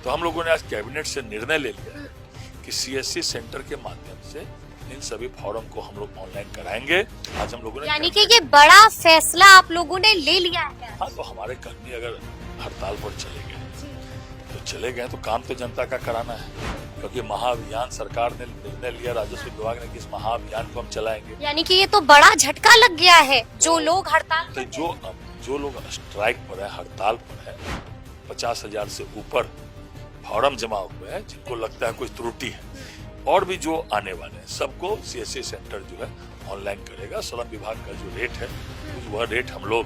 तो हम लोगों ने आज कैबिनेट से निर्णय ले लिया है कि सीएससी सेंटर के माध्यम से इन सभी फॉर्म को हम लोग ऑनलाइन कराएंगे। आज हम लोगों ने यानी कि ये बड़ा फैसला आप लोगों ने ले लिया है। हाँ, तो हमारे कर्मी अगर हड़ताल पर चले गए तो चले गए, तो काम तो जनता का कराना है, क्योंकि महाअभियान सरकार ने निर्णय लिया, राजस्व विभाग ने कि इस महाअभियान को हम चलाएंगे। यानी कि ये तो बड़ा झटका लग गया है जो लोग हड़ताल तो जो लोग स्ट्राइक पर है, हड़ताल पर है, 50,000 से ऊपर फॉर्म जमा हुए हैं, जिनको लगता है कोई त्रुटि है, और भी जो आने वाले हैं, सबको सीएससी सेंटर जो है ऑनलाइन करेगा। श्रम विभाग का जो रेट है वह रेट हम लोग।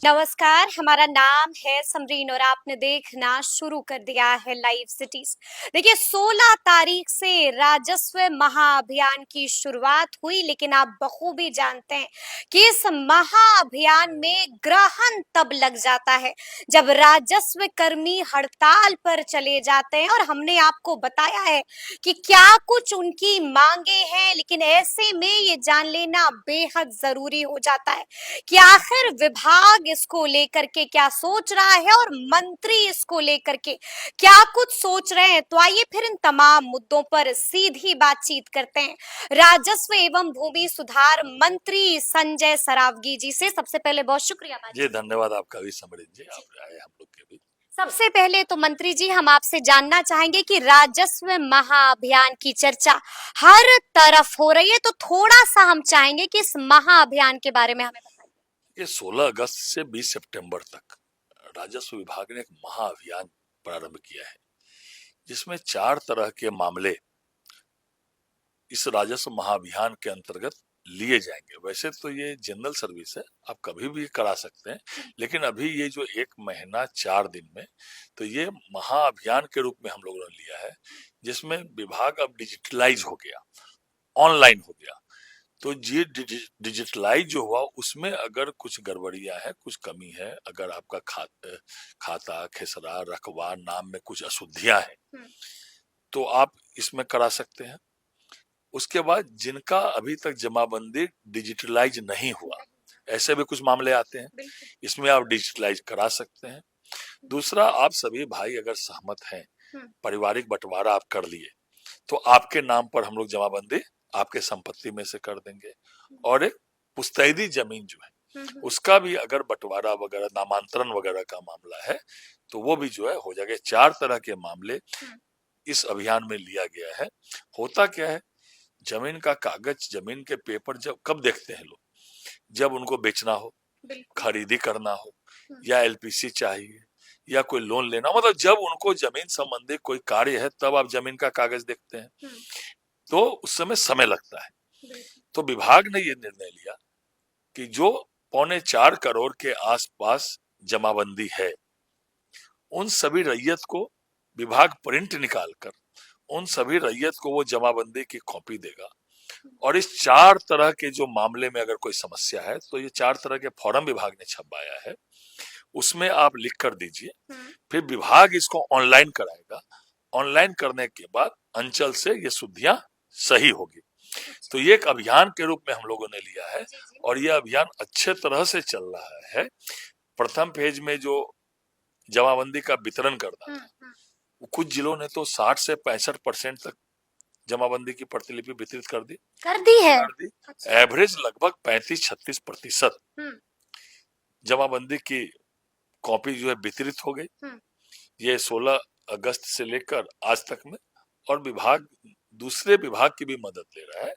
नमस्कार, हमारा नाम है समरीन और आपने देखना शुरू कर दिया है लाइव सिटीज। देखिए 16 तारीख से राजस्व महाअभियान की शुरुआत हुई, लेकिन आप बखूबी जानते हैं कि इस महाअभियान में ग्रहण तब लग जाता है जब राजस्व कर्मी हड़ताल पर चले जाते हैं। और हमने आपको बताया है कि क्या कुछ उनकी मांगे हैं, लेकिन ऐसे में ये जान लेना बेहद जरूरी हो जाता है कि आखिर विभाग इसको लेकर के क्या सोच रहा है और मंत्री इसको लेकर के क्या कुछ सोच रहे हैं। तो आइए फिर इन तमाम मुद्दों पर सीधी बातचीत करते हैं राजस्व एवं भूमि सुधार मंत्री संजय सरावगी जी से। सबसे पहले बहुत शुक्रिया जी, धन्यवाद आपका भी समरीन जी, आप आए हम लोग के भी। सबसे पहले तो मंत्री जी हम आपसे जानना चाहेंगे कि राजस्व महाअभियान की चर्चा हर तरफ हो रही है, तो थोड़ा सा हम चाहेंगे कि इस महाअभियान के बारे में हमें बताइए। ये 16 अगस्त से 20 सितंबर तक राजस्व विभाग ने एक महाअभियान प्रारंभ किया है, जिसमें 4 तरह के मामले इस राजस्व महाअभियान के अंतर्गत लिए जाएंगे। वैसे तो ये जनरल सर्विस है, आप कभी भी करा सकते हैं, लेकिन अभी ये जो 1 महीना 4 दिन में, तो ये महाअभियान के रूप में हम लोगों ने लिया है, जिसमें विभाग अब डिजिटलाइज हो गया, ऑनलाइन हो गया। तो ये डिजिटलाइज जो हुआ, उसमें अगर कुछ गड़बड़ियां है, कुछ कमी है, अगर आपका खाता खेसरा रकबा नाम में कुछ अशुद्धियां हैं, तो आप इसमें करा सकते हैं। उसके बाद जिनका अभी तक जमाबंदी डिजिटलाइज नहीं हुआ, ऐसे भी कुछ मामले आते हैं, इसमें आप डिजिटलाइज करा सकते हैं। दूसरा, आप सभी भाई अगर सहमत हैं, पारिवारिक बंटवारा आप कर लिए, तो आपके नाम पर हम लोग जमाबंदी आपके संपत्ति में से कर देंगे। और एक पुश्तैदी जमीन जो है, उसका भी अगर बंटवारा वगैरह नामांतरण वगैरह का मामला है, तो वो भी जो है हो जाएगा। 4 तरह के मामले इस अभियान में लिया गया है। होता क्या है, जमीन का कागज, जमीन के पेपर जब कब देखते हैं लोग, जब उनको बेचना हो, खरीदी करना हो, या एलपीसी चाहिए, या कोई लोन लेना, मतलब जब उनको जमीन संबंधी कोई कार्य है, तब आप जमीन का कागज देखते हैं, तो उस समय लगता है। तो विभाग ने ये निर्णय लिया कि जो 4.25 करोड़ के आसपास जमाबंदी है, उन सभी रैयत को विभाग प्रिंट निकालकर उन सभी रैयत को वो जमाबंदी की कॉपी देगा। और इस 4 तरह के जो मामले में अगर कोई समस्या है, तो ये 4 तरह के फॉर्म विभाग ने छपवाया है, उसमें आप लिख कर दीजिए। फिर विभाग इसको ऑनलाइन कराएगा। ऑनलाइन करने के बाद अंचल से ये शुद्धियां सही होगी। तो ये एक अभियान के रूप में हम लोगों ने लिया है, और ये अभियान अच्छे तरह से चल रहा है। प्रथम फेज में जो जमाबंदी का वितरण करना था, कुछ जिलों ने तो 60 से 65% तक जमाबंदी की प्रतिलिपि वितरित कर दी है। एवरेज लगभग 35-36% जमाबंदी की कॉपी जो है वितरित हो गई। ये 16 अगस्त से लेकर आज तक में। और विभाग दूसरे विभाग की भी मदद ले रहा है,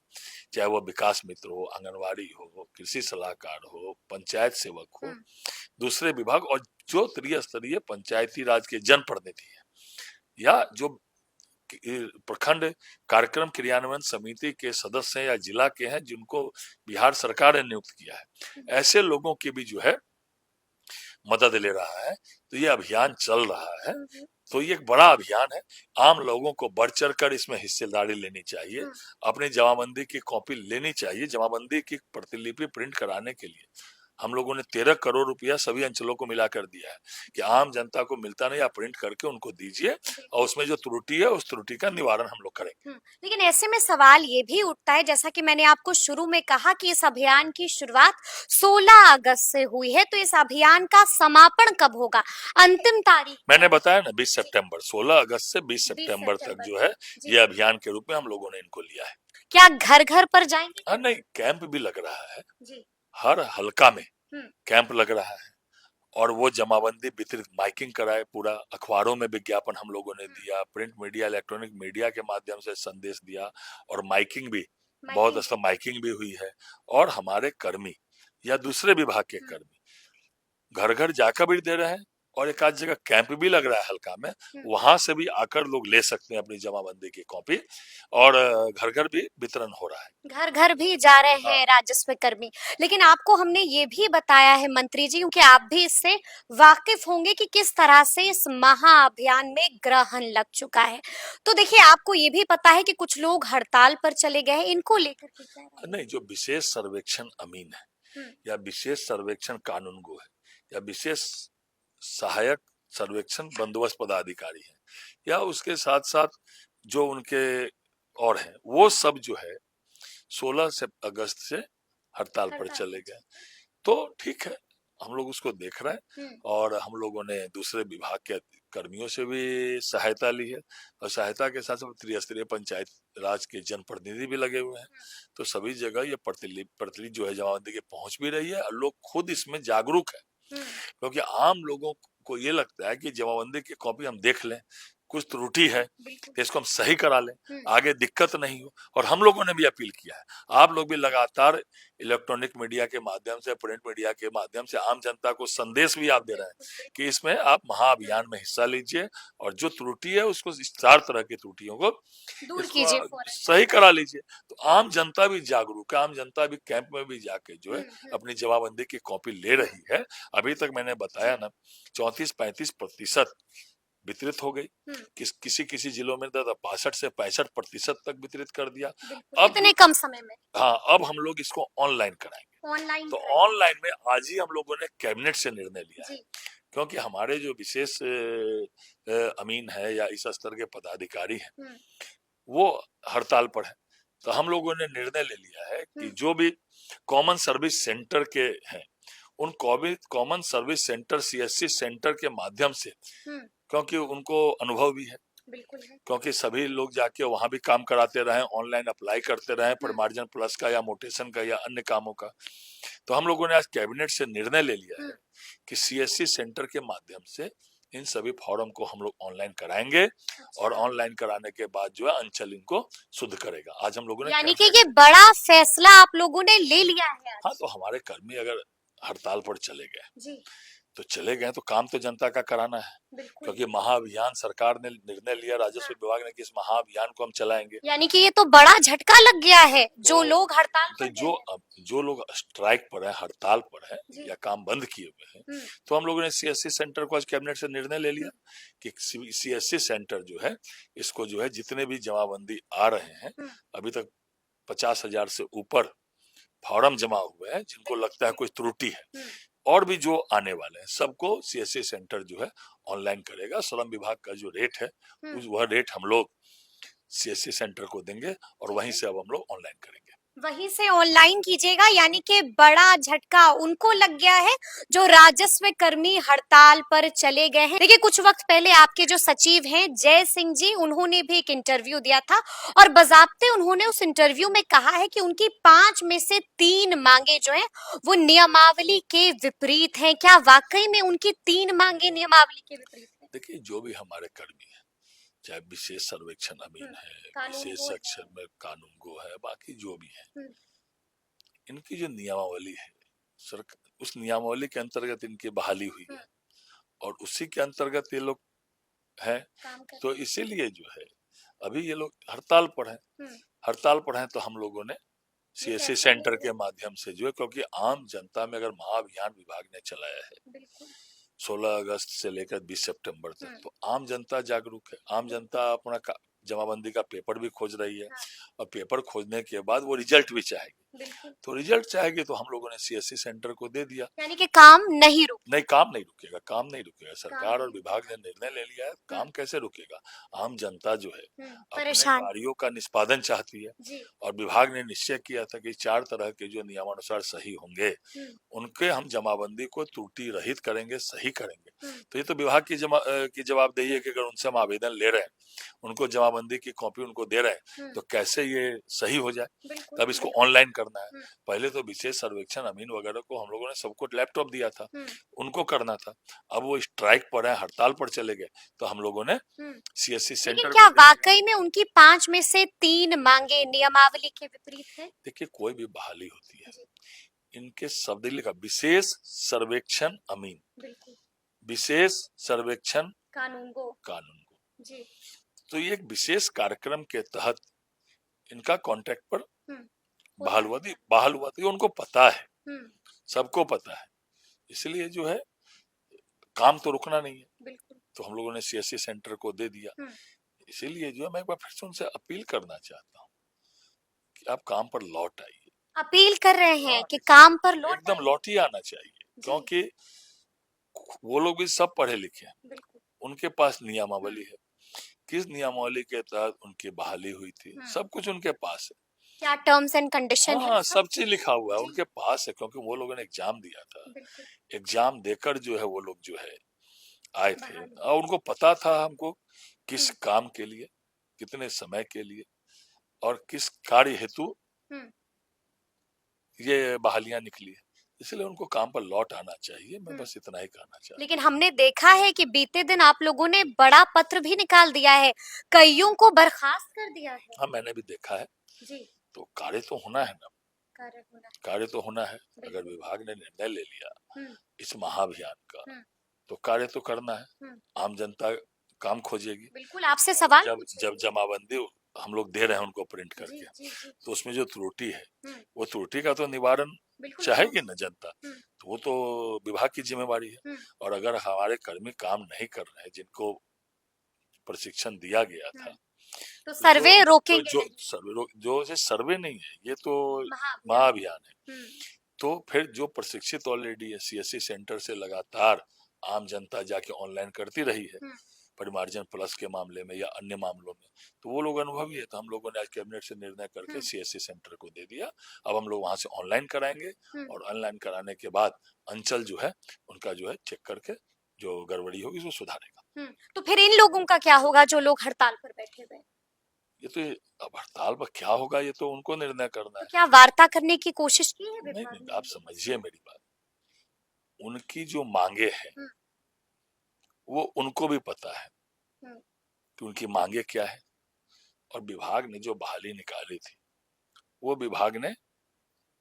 चाहे वो विकास मित्र हो, आंगनवाड़ी हो, कृषि सलाहकार हो, पंचायत सेवक हो, दूसरे विभाग, और जो त्रिस्तरीय पंचायती राज के जनप्रतिनिधि है, या जो प्रखंड कार्यक्रम क्रियान्वयन समिति के सदस्य हैं, या जिला के हैं, जिनको बिहार सरकार ने नियुक्त किया है, ऐसे लोगों की भी जो है मदद ले रहा है। तो ये अभियान चल रहा है। तो ये एक बड़ा अभियान है। आम लोगों को बढ़ चढ़ कर इसमें हिस्सेदारी लेनी चाहिए, अपनी जमाबंदी की कॉपी लेनी चाहिए। जमाबंदी की प्रतिलिपि प्रिंट कराने के लिए हम लोगों ने 13 करोड़ रुपया सभी अंचलों को मिला कर दिया है कि आम जनता को मिलता नहीं, आप प्रिंट करके उनको दीजिए और उसमें जो त्रुटि है उस त्रुटि का निवारण हम लोग करेंगे। लेकिन ऐसे में सवाल ये भी उठता है, जैसा कि मैंने आपको शुरू में कहा कि इस अभियान की शुरुआत 16 अगस्त से हुई है, तो इस अभियान का समापन कब होगा, अंतिम तारीख मैंने बताया ना 20 सितंबर, 16 अगस्त से 20 सितंबर तक सितंबर जो है जी। ये अभियान के रूप में हम लोगों ने इनको लिया है। क्या घर घर पर जाएंगे? हाँ नहीं, कैंप भी लग रहा है, जी। हर हलका में हम्म। कैंप लग रहा है और वो जमाबंदी वितरित माइकिंग कराए, पूरा अखबारों में विज्ञापन हम लोगों ने दिया, प्रिंट मीडिया इलेक्ट्रॉनिक मीडिया के माध्यम से संदेश दिया और माइकिंग भी बहुत अच्छा माइकिंग भी हुई है। और हमारे कर्मी या दूसरे विभाग के कर्मी घर घर जाकर भी दे रहे हैं और एक आध जगह कैंप भी लग रहा है हल्का में, वहां से भी आकर लोग ले सकते हैं अपनी जमाबंदी की कॉपी और घर घर भी वितरण हो रहा है। घर घर भी जा रहे हैं राजस्व कर्मी। लेकिन आपको हमने ये भी बताया है मंत्री जी, क्योंकि आप भी इससे वाकिफ होंगे कि किस तरह से इस महाअभियान में ग्रहण लग चुका है। तो देखिए, आपको ये भी पता है कि कुछ लोग हड़ताल पर चले गए हैं, इनको लेकर के क्या राय है? नहीं, जो विशेष सर्वेक्षण अमीन है या विशेष सर्वेक्षण कानूनगो है या विशेष सहायक सर्वेक्षण बंदोबस्त पदाधिकारी है या उसके साथ साथ जो उनके और हैं, वो सब जो है 16 से अगस्त से हड़ताल पर चले गए। तो ठीक है, हम लोग उसको देख रहे हैं और हम लोगों ने दूसरे विभाग के कर्मियों से भी सहायता ली है और सहायता के साथ साथ त्रिस्तरीय पंचायत राज के जनप्रतिनिधि भी लगे हुए हैं। तो सभी जगह ये प्रतिलिपि जो है जमाबंदी के पहुंच भी रही है और लोग खुद इसमें जागरूक है, क्योंकि आम लोगों को ये लगता है कि जमाबंदी की कॉपी हम देख लें, कुछ त्रुटि है तो इसको हम सही करा लें, आगे दिक्कत नहीं हो। और हम लोगों ने भी अपील किया है, आप लोग भी लगातार इलेक्ट्रॉनिक मीडिया के माध्यम से, प्रिंट मीडिया के माध्यम से आम जनता को संदेश भी आप दे रहे हैं कि इसमें आप महाअभियान में हिस्सा लीजिए और जो त्रुटि है उसको, इस 4 तरह की त्रुटियों को दूर कीजिए, सही करा लीजिए। तो आम जनता भी जागरूक है, आम जनता भी कैंप में भी जाके जो है अपनी जमाबंदी की कॉपी ले रही है। अभी तक मैंने बताया ना 34-35% वितरित हो गई, किसी जिलों में 62 से 65% तक वितरित कर दिया। अब इतने कम समय में? हाँ, अब हम लोग इसको ऑनलाइन कराएंगे। तो ऑनलाइन में आज ही हम लोगों ने कैबिनेट से निर्णय लिया है, क्योंकि हमारे जो विशेष अमीन है या इस स्तर के पदाधिकारी हैं वो हड़ताल पर है। तो हम लोगों ने निर्णय ले लिया है कि जो भी कॉमन सर्विस सेंटर के हैं उन common service centre CSC centre के माध्यम से, क्योंकि उनको अनुभव भी है, क्योंकि सभी लोग जाके वहां भी काम कराते रहे, ऑनलाइन अप्लाई करते रहे परिमार्जन प्लस का या मोटेशन का या अन्य कामों का। तो हम लोगों ने आज कैबिनेट से निर्णय ले लिया है कि सीएससी सेंटर के माध्यम से इन सभी फॉर्म को हम लोग ऑनलाइन कराएंगे और ऑनलाइन कराने के बाद जो है अंचल इनको शुद्ध करेगा। आज हम लोगों ने, यानी कि ये बड़ा फैसला आप लोगों ने ले लिया है आज। हाँ, तो हमारे कर्मी अगर हड़ताल पर चले गए तो चले गए, तो काम तो जनता का कराना है, क्योंकि महाअभियान सरकार ने निर्णय लिया, राजस्व विभाग ने कि इस महाअभियान को हम चलाएंगे। यानी कि ये तो बड़ा झटका लग गया है जो लोग हड़ताल पर जो लोग स्ट्राइक पर है, हड़ताल पर है या काम बंद किए हुए हैं, तो हम लोगों ने सीएससी सेंटर को आज कैबिनेट से निर्णय ले लिया कि सीएससी सेंटर जो है इसको जो है जितने भी जमाबंदी आ रहे हैं, अभी तक 50,000 से ऊपर फॉर्म जमा हुए हैं जिनको लगता है कोई त्रुटि है और भी जो आने वाले हैं, सबको सीएससी सेंटर जो है ऑनलाइन करेगा। श्रम विभाग का जो रेट है वह रेट हम लोग सीएससी सेंटर को देंगे और वहीं से अब हम लोग ऑनलाइन करेंगे, वहीं से ऑनलाइन कीजिएगा। यानी कि बड़ा झटका उनको लग गया है जो राजस्व कर्मी हड़ताल पर चले गए हैं। देखिए, कुछ वक्त पहले आपके जो सचिव हैं जय सिंह जी, उन्होंने भी एक इंटरव्यू दिया था और बजाब्ते उन्होंने उस इंटरव्यू में कहा है कि उनकी 5 में से 3 मांगे जो हैं वो नियमावली के विपरीत हैं। क्या वाकई में उनकी 3 मांगे नियमावली के विपरीत हैं? देखिए, जो भी हमारे कर्मी है, चाहे विशेष सर्वेक्षण अमीन है, विशेष सेक्शन में कानूनगो है, बाकी जो भी है, इनकी जो नियमावली है उस नियमावली के अंतर्गत इनकी बहाली हुई है और उसी के अंतर्गत ये लोग हैं। तो इसीलिए जो है अभी ये लोग हड़ताल पर हैं। तो हम लोगों ने सीएससी सेंटर के माध्यम से जो है, क्योंकि आम जनता में अगर महाअभियान विभाग ने चलाया है 16 अगस्त से लेकर 20 सितंबर तक, तो आम जनता जागरूक है, आम जनता अपना जमाबंदी का पेपर भी खोज रही है और पेपर खोजने के बाद वो रिजल्ट भी चाहेगी। बिल्कुल। तो रिजल्ट चाहेगी तो हम लोगों ने सीएससी सेंटर को दे दिया। यानी कि काम नहीं रुक नहीं, काम नहीं रुकेगा, काम नहीं रुकेगा। काम सरकार और नहीं विभाग ने निर्णय ले लिया है, हम्म काम कैसे रुकेगा? आम जनता जो है अपने परेशान कार्यों का निष्पादन चाहती है, जी और विभाग ने निश्चय किया था कि 4 तरह के जो नियमानुसार सही होंगे, उनके हम जमाबंदी को त्रुटि रहित करेंगे, सही करेंगे। तो ये तो विभाग की जवाबदेही है कि अगर उनसे हम आवेदन ले रहे हैं, उनको जमाबंदी की कॉपी उनको दे रहे हैं, तो कैसे ये सही हो जाए? बिल्कुल तब इसको ऑनलाइन करना है। पहले तो विशेष सर्वेक्षण अमीन वगैरह को हम लोगों ने सबको लैपटॉप दिया था, उनको करना था। अब वो स्ट्राइक पर है, हड़ताल पर चले गए, तो हम लोगों ने सीएससी लेकिन सेंटर क्या को दे दिया। वाकई में उनकी 5 में से 3 मांगे नियमावली के विपरीत है? देखिए, कोई भी बहाली होती है, जी इनके शब्द लिखा विशेष सर्वेक्षण अमीन, बिल्कुल विशेष सर्वेक्षण कानून को कानून को। जी तो ये एक विशेष कार्यक्रम के तहत इनका कॉन्ट्रैक्ट पर बहाल होता हुआ थी, बहाल हुआ था, ये उनको पता है, हम्म सबको पता है। इसलिए जो है काम तो रुकना नहीं है, बिल्कुल तो हम लोगों ने सीएससी सेंटर को दे दिया। इसीलिए जो है मैं एक बार फिर से उनसे अपील करना चाहता हूँ कि आप काम पर लौट आइए। अपील कर रहे हैं हाँ, कि काम पर लौट एकदम लौट ही आना चाहिए, जी क्योंकि वो लोग भी सब पढ़े लिखे हैं, बिल्कुल उनके पास नियमावली है, किस नियमावली के तहत उनकी बहाली हुई थी, सब कुछ उनके पास है। क्या टर्म्स एंड कंडीशन है हाँ, सब सब चीज लिखा हुआ है जी उनके पास है, क्योंकि वो लोगों ने एग्जाम दिया था। बिल्कुल एग्जाम देकर जो है वो लोग जो है आए थे, बहाली और उनको पता था हमको किस काम के लिए, कितने समय के लिए और किस कार्य हेतु ये बहालियां निकली है। इसलिए उनको काम पर लौट आना चाहिए। मैं बस इतना ही कहना चाहता हूँ। लेकिन हमने देखा है कि बीते दिन आप लोगों ने बड़ा पत्र भी निकाल दिया है, कईयों को बर्खास्त कर दिया है हाँ, मैंने भी देखा है। जी तो कार्य तो होना है ना, कार्य होना कार्य तो होना है। अगर बिल्कुल विभाग ने निर्णय ले लिया हम्म इस महाअभियान का, हम्म तो कार्य तो करना है। आम जनता काम खोजेगी। बिल्कुल आपसे और सवाल जब पूछेंगे जब जमाबंदी हम लोग दे रहे हैं उनको प्रिंट जी करके, जी जी तो उसमें जो त्रुटि है, हम्म वो त्रुटि का तो निवारण बिल्कुल चाहेगी ना जनता, हम्म तो वो तो विभाग की जिम्मेवारी है। हम्म और अगर हमारे कर्मी काम नहीं कर रहे हैं, जिनको प्रशिक्षण दिया गया था, तो तो सर्वे जो रोकेंगे जो नहीं सर्वे जो से सर्वे नहीं है, ये तो महाअभियान महाअभियान है। हम्म तो फिर जो प्रशिक्षित ऑलरेडी है सीएससी सेंटर से, लगातार आम जनता जाके ऑनलाइन करती रही है परिमार्जन प्लस के मामले में या अन्य मामलों में, तो वो लोग अनुभवी है। तो हम लोगों ने आज कैबिनेट से निर्णय करके सीएससी सेंटर को दे दिया। अब हम लोग वहां से ऑनलाइन कराएंगे, और ऑनलाइन कराने के बाद अंचल जो है उनका जो है चेक करके जो गड़बड़ी होगी उसको सुधारेगा। तो फिर इन लोगों का क्या होगा जो लोग हड़ताल पर बैठे हुए हैं? ये तो अब हड़ताल पर क्या होगा ये तो उनको निर्णय करना तो है। क्या वार्ता करने की कोशिश की है नहीं विभाग नहीं, ने आप समझिए मेरी बात, उनकी जो मांगे हैं वो उनको भी पता है कि उनकी मांगे क्या है। और विभाग ने जो बहाली निकाली थी, वो विभाग ने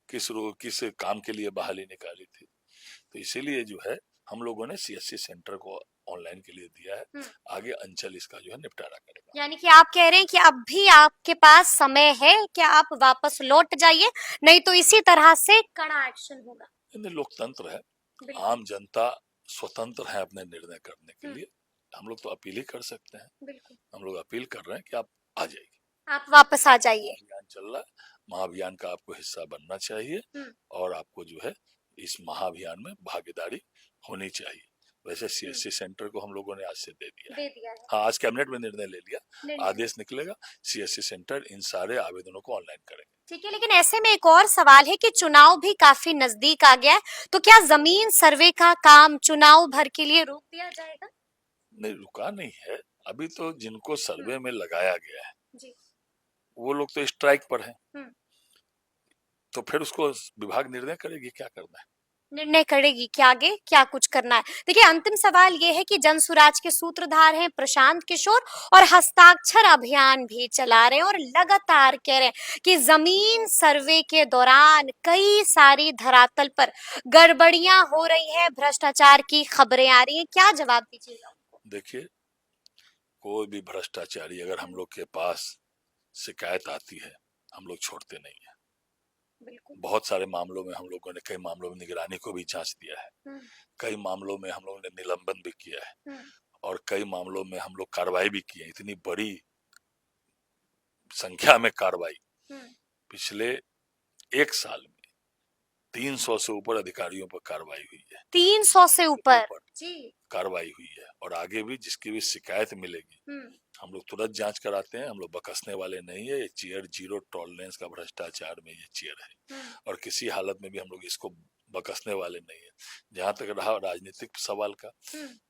किस काम के लिए बहाली निकाली थी, तो इसीलिए जो है हम लोगों ने सीएससी सेंटर को ऑनलाइन के लिए दिया है। आगे अंचल इसका जो है निपटारा करेगा। यानी कि आप कह रहे हैं कि अब भी आपके पास समय है कि आप वापस लौट जाइए, नहीं तो इसी तरह से कड़ा एक्शन होगा। इनमें लोकतंत्र है, बिल्कुल आम जनता स्वतंत्र है अपने निर्णय करने के लिए। हम लोग तो अपील ही कर सकते हैं। बिल्कुल हम लोग अपील कर रहे हैं कि आप आ जाइए, आप वापस आ जाइए। अभियान चल रहा है, महाअभियान का आपको हिस्सा बनना चाहिए, और आपको जो है इस महाअभियान में भागीदारी होनी चाहिए। वैसे सीएससी सेंटर को हम लोगों ने आज से दे दिया है। दे दिया है हाँ, आज कैबिनेट में निर्णय ले लिया, निर्णय। आदेश निकलेगा, सीएससी सेंटर इन सारे आवेदनों को ऑनलाइन करेंगे। ठीक है, लेकिन ऐसे में एक और सवाल है कि चुनाव भी काफी नजदीक आ गया है, तो क्या जमीन सर्वे का काम चुनाव भर के लिए रोक दिया जाएगा? नहीं, रुका नहीं है। अभी तो जिनको सर्वे में लगाया गया है जी वो लोग तो स्ट्राइक पर हैं, तो फिर उसको विभाग निर्णय करेगी क्या करना है। निर्णय करेगी कि आगे क्या कुछ करना है। देखिए, अंतिम सवाल ये है कि जनसुराज के सूत्रधार हैं प्रशांत किशोर, और हस्ताक्षर अभियान भी चला रहे हैं और लगातार कह रहे हैं कि जमीन सर्वे के दौरान कई सारी धरातल पर गड़बड़ियां हो रही है, भ्रष्टाचार की खबरें आ रही हैं। क्या जवाब दीजिएगा उनको? देखिए, कोई भी भ्रष्टाचारी अगर हम लोग के पास शिकायत आती है, हम लोग छोड़ते नहीं है। बिल्कुल बहुत सारे मामलों में हम लोगों ने, कई मामलों में निगरानी को भी जांच दिया है, कई मामलों में हम लोगों ने निलंबन भी किया है, और कई मामलों में हम लोग कार्रवाई भी की है। इतनी बड़ी संख्या में कार्रवाई पिछले एक साल में 300 से ऊपर अधिकारियों पर कार्रवाई हुई है। 300 से ऊपर जी कार्रवाई हुई है, और आगे भी जिसकी भी शिकायत मिलेगी हम लोग तुरंत जांच कराते हैं। हम लोग बकसने वाले नहीं है। ये चेयर जीरो टॉलरेंस का भ्रष्टाचार में ये चेयर है, और किसी हालत में भी हम लोग इसको बकसने वाले नहीं है। जहां तक रहा राजनीतिक सवाल का,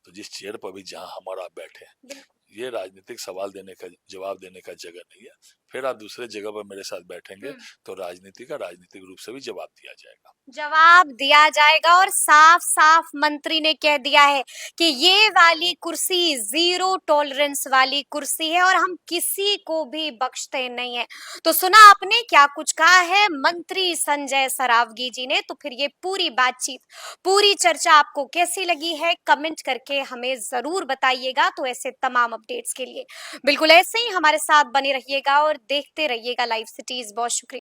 तो जिस चेयर पर भी जहां हम और आप बैठे हैं, ये राजनीतिक सवाल देने का, जवाब देने का जगह नहीं है। फिर आप दूसरे जगह पर मेरे साथ बैठेंगे तो राजनीति का राजनीतिक रूप से भी जवाब दिया जाएगा। जवाब दिया जाएगा, और साफ साफ मंत्री ने कह दिया है कि ये वाली कुर्सी जीरो टॉलरेंस वाली कुर्सी है और हम किसी को भी बख्शते नहीं है। तो सुना आपने क्या कुछ कहा है मंत्री संजय सरावगी जी ने। तो फिर ये पूरी बातचीत, पूरी चर्चा आपको कैसी लगी है, कमेंट करके हमें जरूर बताइएगा। तो ऐसे तमाम अपडेट्स के लिए बिल्कुल ऐसे ही हमारे साथ बने रहिएगा और देखते रहिएगा लाइव सिटीज। बहुत शुक्रिया।